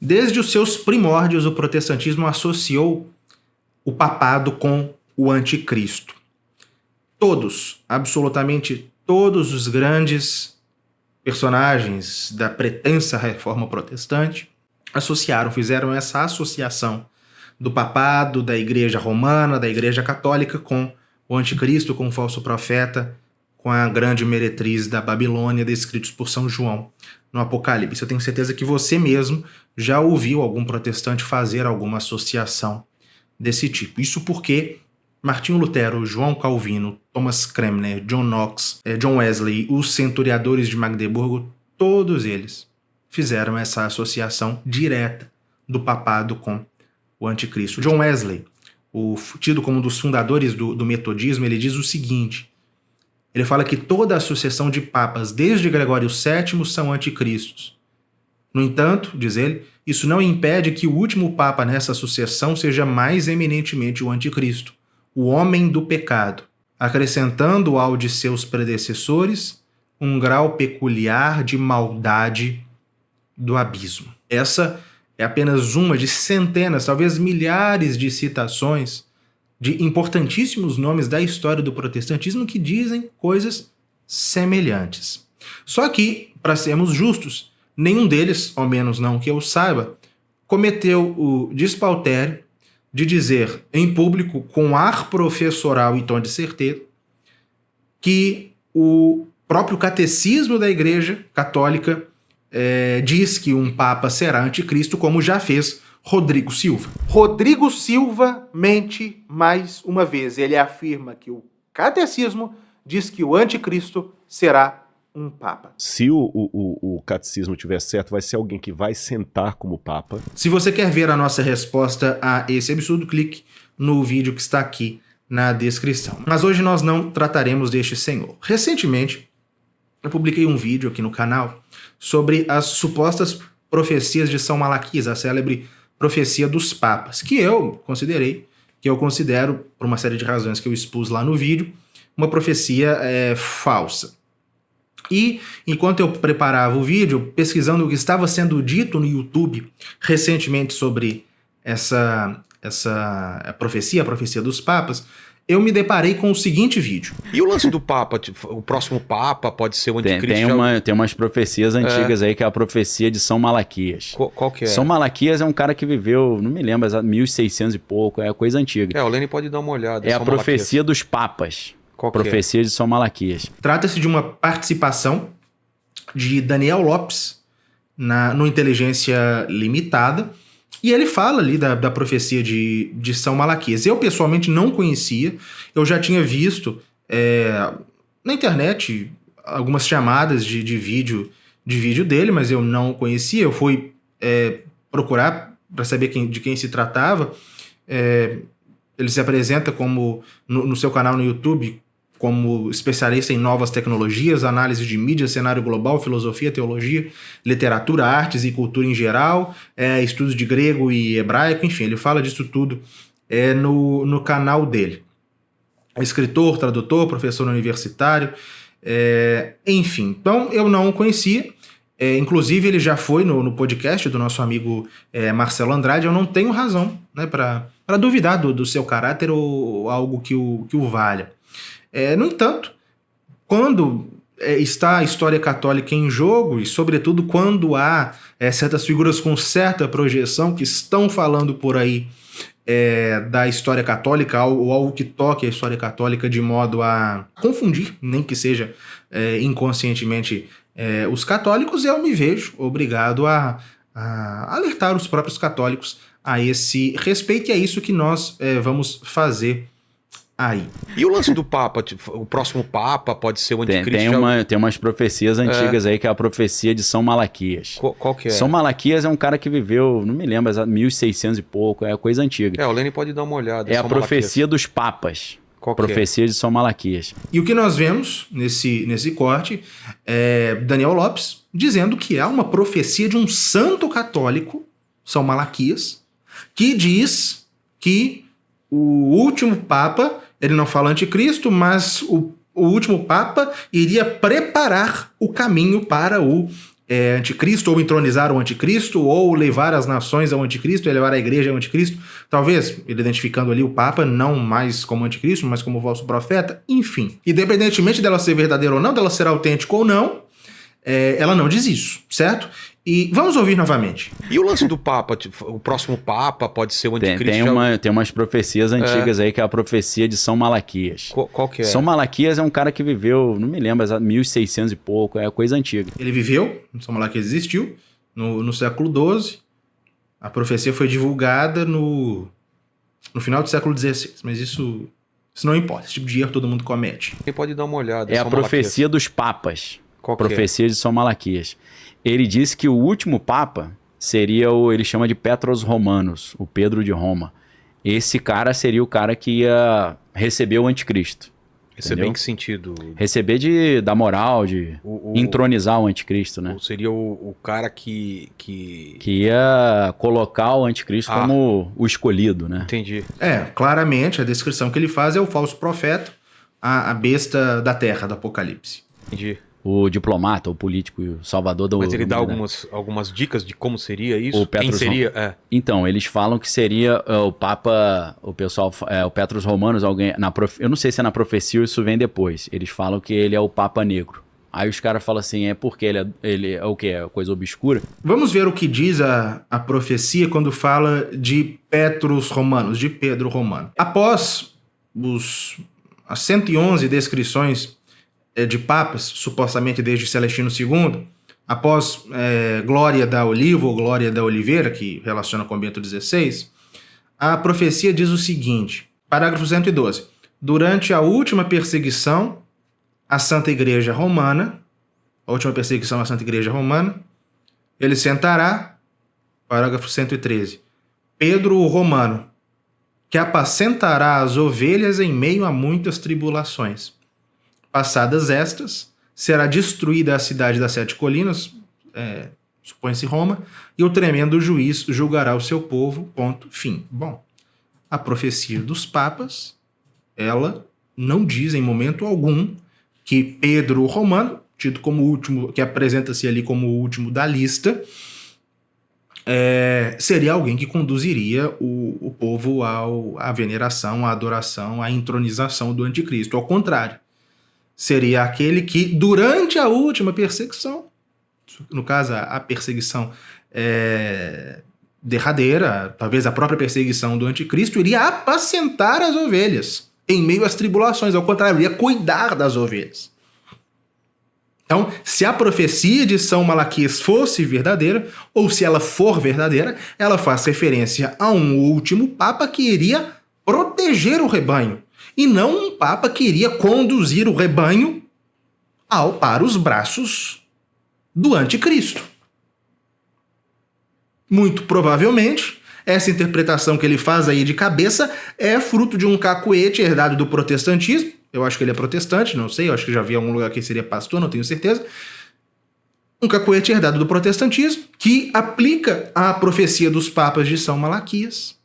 Desde os seus primórdios, o protestantismo associou o papado com o anticristo. Todos, absolutamente todos os grandes personagens da pretensa reforma protestante fizeram essa associação do papado, da igreja romana, da igreja católica com o anticristo, com o falso profeta, com a grande meretriz da Babilônia, descritos por São João no Apocalipse. Eu tenho certeza que você mesmo já ouviu algum protestante fazer alguma associação desse tipo. Isso porque Martinho Lutero, João Calvino, Thomas Cranmer, John Knox, John Wesley, os centuriadores de Magdeburgo, todos eles fizeram essa associação direta do papado com o anticristo. John Wesley, tido como um dos fundadores do metodismo, ele diz o seguinte: ele fala que toda a sucessão de papas desde Gregório VII são anticristos. No entanto, diz ele, isso não impede que o último papa nessa sucessão seja mais eminentemente o anticristo, o homem do pecado, acrescentando ao de seus predecessores um grau peculiar de maldade do abismo. Essa é apenas uma de centenas, talvez milhares de citações de importantíssimos nomes da história do protestantismo que dizem coisas semelhantes. Só que, para sermos justos, nenhum deles, ao menos não que eu saiba, cometeu o despautério de dizer em público, com ar professoral e tom de certeza, que o próprio catecismo da Igreja Católica diz que um papa será anticristo, como já fez Rodrigo Silva. Rodrigo Silva mente mais uma vez. Ele afirma que o catecismo diz que o anticristo será um papa. Se o catecismo tiver certo, vai ser alguém que vai sentar como papa. Se você quer ver a nossa resposta a esse absurdo, clique no vídeo que está aqui na descrição. Mas hoje nós não trataremos deste senhor. Recentemente, eu publiquei um vídeo aqui no canal sobre as supostas profecias de São Malaquias, a célebre profecia dos papas, que eu considero, por uma série de razões que eu expus lá no vídeo, uma profecia falsa. E, enquanto eu preparava o vídeo, pesquisando o que estava sendo dito no YouTube recentemente sobre essa profecia, a profecia dos papas, eu me deparei com o seguinte vídeo. E o lance do Papa? O próximo Papa pode ser o anticristo? Tem umas profecias antigas aí, que é a profecia de São Malaquias. Qual que é? São Malaquias é um cara que viveu, não me lembro, 1600 e pouco, é coisa antiga. O Lene pode dar uma olhada. É a profecia dos papas. Profecia de São Malaquias. Trata-se de uma participação de Daniel Lopes no Inteligência Limitada, e ele fala ali da profecia de São Malaquias. Eu, pessoalmente, não conhecia. Eu já tinha visto na internet algumas chamadas de vídeo dele, mas eu não conhecia. Eu fui procurar para saber de quem se tratava. Ele se apresenta como no seu canal no YouTube como especialista em novas tecnologias, análise de mídia, cenário global, filosofia, teologia, literatura, artes e cultura em geral, estudos de grego e hebraico, enfim, ele fala disso tudo no canal dele. É escritor, tradutor, professor universitário, enfim. Então, eu não o conhecia. Inclusive, ele já foi no podcast do nosso amigo Marcelo Andrade. Eu não tenho razão, né, para duvidar do seu caráter ou algo que o valha. No entanto, quando está a história católica em jogo, e sobretudo quando há certas figuras com certa projeção que estão falando por aí da história católica ou algo que toque a história católica de modo a confundir, nem que seja inconscientemente, os católicos, eu me vejo obrigado a alertar os próprios católicos a esse respeito, e é isso que nós vamos fazer aí. E o lance do Papa? O próximo Papa pode ser o anticristo? Tem umas profecias antigas aí, que é a profecia de São Malaquias. Qual que é? São Malaquias é um cara que viveu, não me lembro, 1600 e pouco, é coisa antiga. O Lene pode dar uma olhada. É a profecia dos papas. Profecia de São Malaquias. E o que nós vemos nesse corte é Daniel Lopes dizendo que é uma profecia de um santo católico, São Malaquias, que diz que o último Papa, ele não fala anticristo, mas o último Papa iria preparar o caminho para o anticristo, ou entronizar o anticristo, ou levar as nações ao anticristo, e levar a igreja ao anticristo. Talvez ele identificando ali o Papa não mais como anticristo, mas como falso profeta. Enfim, independentemente dela ser verdadeira ou não, dela ser autêntica ou não, ela não diz isso, certo? E vamos ouvir novamente. E o lance do Papa? O próximo Papa pode ser o anticristo? Tem umas profecias antigas aí, que é a profecia de São Malaquias. Qual que é? São Malaquias é um cara que viveu, não me lembro, 1600 e pouco, é coisa antiga. Ele viveu, São Malaquias existiu, no século XII. A profecia foi divulgada no final do século XVI, mas isso não importa. Esse tipo de erro todo mundo comete. Quem pode dar uma olhada? É a São profecia dos papas. Qual que Profecia de São Malaquias. Ele disse que o último papa seria ele chama de Petros Romanos, o Pedro de Roma. Esse cara seria o cara que ia receber o anticristo. Receber em que sentido? Receber da moral, de entronizar o anticristo, né? Seria o cara que ia colocar o anticristo como o escolhido, né? Entendi. Claramente a descrição que ele faz é o falso profeta, a besta da terra, do Apocalipse. Entendi. O diplomata, o político, o salvador da Mas ele dá humanidade. algumas dicas de como seria isso? O Petros Quem seria? Então, eles falam que seria o Papa, o pessoal, o Petros Romanos, alguém, eu não sei se é na profecia ou isso vem depois. Eles falam que ele é o Papa Negro. Aí os caras falam assim, porque ele é o quê? É coisa obscura? Vamos ver o que diz a profecia quando fala de Petros Romanos, de Pedro Romano. Após as 111 descrições de papas, supostamente desde Celestino II, após Glória da Oliva ou Glória da Oliveira, que relaciona com Bento XVI, a profecia diz o seguinte, parágrafo 112. Durante a última perseguição à Santa Igreja Romana, ele sentará, parágrafo 113, Pedro o Romano, que apacentará as ovelhas em meio a muitas tribulações. Passadas estas, será destruída a cidade das 7 colinas, supõe-se Roma, e o tremendo juiz julgará o seu povo, ponto, fim. Bom, a profecia dos papas, ela não diz em momento algum que Pedro o Romano, tido como último, que apresenta-se ali como o último da lista, seria alguém que conduziria o povo à veneração, à adoração, à entronização do anticristo. Ao contrário, seria aquele que, durante a última perseguição, no caso a perseguição derradeira, talvez a própria perseguição do anticristo, iria apacentar as ovelhas em meio às tribulações. Ao contrário, iria cuidar das ovelhas. Então, se a profecia de São Malaquias fosse verdadeira, ou se ela for verdadeira, ela faz referência a um último papa que iria proteger o rebanho, e não um papa que iria conduzir o rebanho para os braços do anticristo. Muito provavelmente, essa interpretação que ele faz aí de cabeça é fruto de um cacuete herdado do protestantismo. Eu acho que ele é protestante, não sei, eu acho que já vi em algum lugar que seria pastor, não tenho certeza. Um cacuete herdado do protestantismo que aplica à profecia dos papas de São Malaquias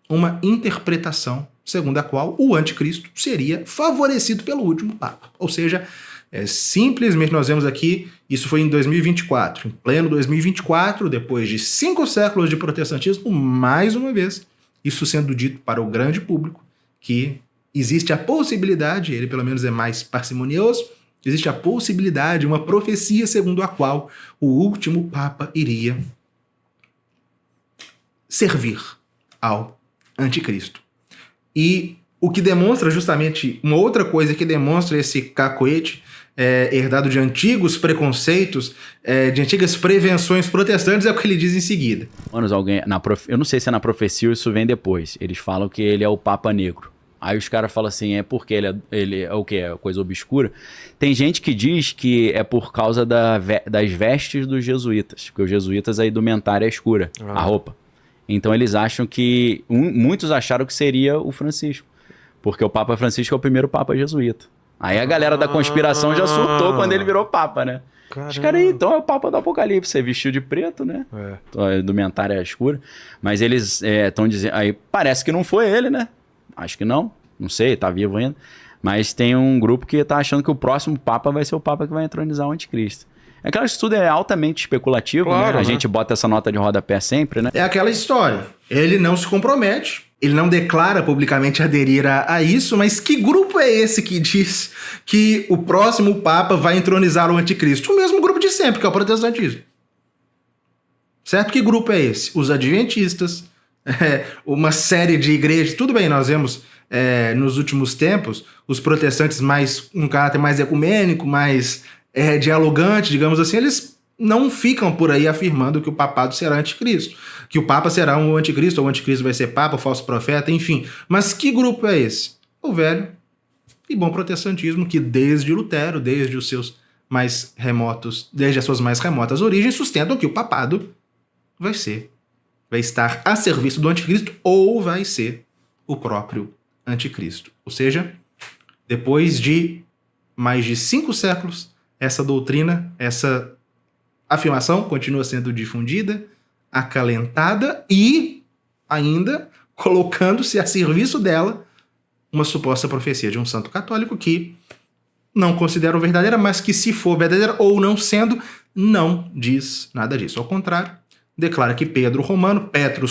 uma interpretação segundo a qual o anticristo seria favorecido pelo último papa. Ou seja, simplesmente nós vemos aqui, isso foi em 2024, em pleno 2024, depois de 5 séculos de protestantismo, mais uma vez, isso sendo dito para o grande público, que existe a possibilidade, ele pelo menos é mais parcimonioso, existe a possibilidade, uma profecia segundo a qual o último papa iria servir ao anticristo. E o que demonstra justamente, uma outra coisa que demonstra esse cacoete herdado de antigos preconceitos, de antigas prevenções protestantes, é o que ele diz em seguida. Eu não sei se é na profecia ou isso vem depois. Eles falam que ele é o Papa Negro. Aí os caras falam assim, porque ele é o quê? É coisa obscura. Tem gente que diz que é por causa das vestes dos jesuítas, porque os jesuítas, a indumentária é escura, a roupa. Então eles acham que... muitos acharam que seria o Francisco, porque o Papa Francisco é o primeiro Papa jesuíta. Aí a galera da conspiração já surtou quando ele virou Papa, né? Caramba. Os caras aí, então é o Papa do Apocalipse, você vestiu de preto, né? A indumentária é escura. Mas eles estão dizendo... Aí parece que não foi ele, né? Acho que não sei, tá vivo ainda. Mas tem um grupo que tá achando que o próximo Papa vai ser o Papa que vai entronizar o anticristo. É claro que isso tudo é altamente especulativo, Claro, né? A né? gente bota essa nota de rodapé sempre, né? É aquela história. Ele não se compromete, ele não declara publicamente aderir a isso, mas que grupo é esse que diz que o próximo Papa vai entronizar o anticristo? O mesmo grupo de sempre, que é o protestantismo. Certo? Que grupo é esse? Os adventistas, uma série de igrejas. Tudo bem, nós vemos nos últimos tempos os protestantes mais um caráter mais ecumênico, mais dialogante, digamos assim, eles não ficam por aí afirmando que o papado será anticristo, que o papa será um anticristo, ou o anticristo vai ser papa, o falso profeta, enfim. Mas que grupo é esse? O velho e bom protestantismo que desde Lutero, desde as suas mais remotas origens, sustentam que o papado vai estar a serviço do anticristo ou vai ser o próprio anticristo. Ou seja, depois de mais de 5 séculos, essa doutrina, essa afirmação continua sendo difundida, acalentada e ainda colocando-se a serviço dela uma suposta profecia de um santo católico que não considero verdadeira, mas que se for verdadeira ou não sendo, não diz nada disso. Ao contrário, declara que Petrus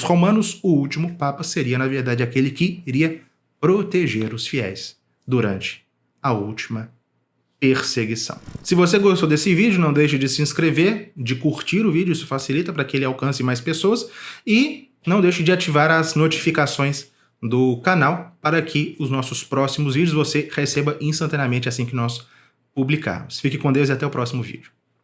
Romanus, o último papa, seria na verdade aquele que iria proteger os fiéis durante a última perseguição. Se você gostou desse vídeo, não deixe de se inscrever, de curtir o vídeo, isso facilita para que ele alcance mais pessoas, e não deixe de ativar as notificações do canal para que os nossos próximos vídeos você receba instantaneamente assim que nós publicarmos. Fique com Deus e até o próximo vídeo.